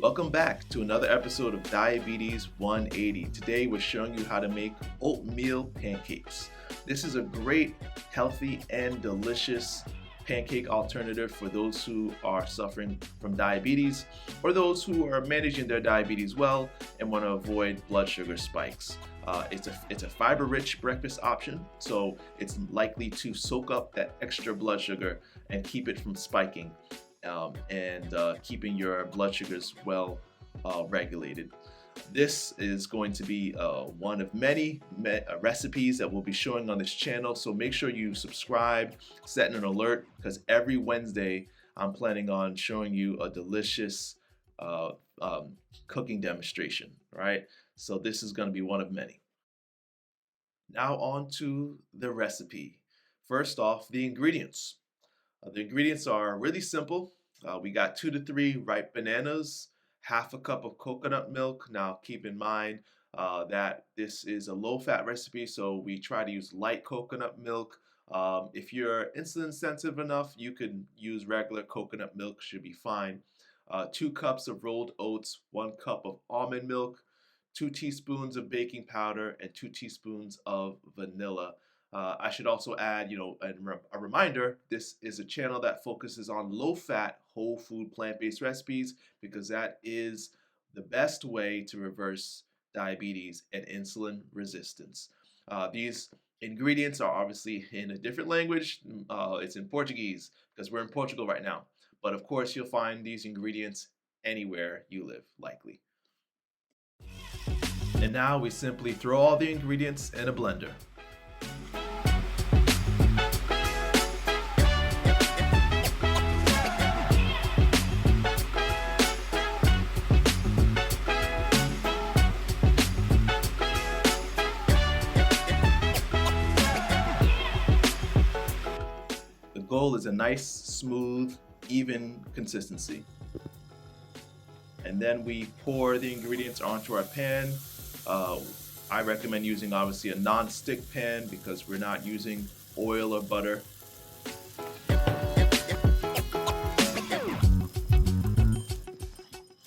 Welcome back to another episode of Diabetes 180. Today we're showing you how to make oatmeal pancakes. This is a great, healthy, and delicious pancake alternative for those who are suffering from diabetes or those who are managing their diabetes well and want to avoid blood sugar spikes. It's a fiber-rich breakfast option, so it's likely to soak up that extra blood sugar and keep it from spiking. Keeping your blood sugars well regulated. This is going to be one of many recipes that we'll be showing on this channel, so make sure you subscribe, set an alert, because every Wednesday I'm planning on showing you a delicious cooking demonstration, right? So this is going to be one of many. Now on to the recipe. First off, the ingredients. The ingredients are really simple. We got 2 to 3 ripe bananas, half a cup of coconut milk. Now keep in mind that this is a low-fat recipe, so we try to use light coconut milk. If you're insulin sensitive enough, you could use regular coconut milk, should be fine. 2 cups of rolled oats, 1 cup of almond milk, 2 teaspoons of baking powder, and 2 teaspoons of vanilla. I should also add, a reminder, this is a channel that focuses on low-fat, whole food, plant-based recipes because that is the best way to reverse diabetes and insulin resistance. These ingredients are obviously in a different language. It's in Portuguese because we're in Portugal right now. But of course, you'll find these ingredients anywhere you live, likely. And now we simply throw all the ingredients in a blender. The goal is a nice, smooth, even consistency. And then we pour the ingredients onto our pan. I recommend using obviously a non-stick pan because we're not using oil or butter.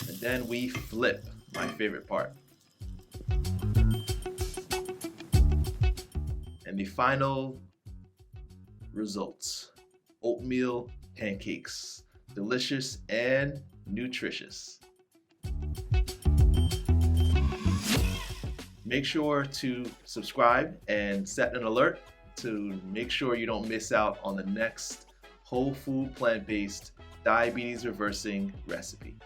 And then we flip, my favorite part. And the final results: oatmeal pancakes, delicious and nutritious. Make sure to subscribe and set an alert to make sure you don't miss out on the next whole food, plant-based, diabetes reversing recipe.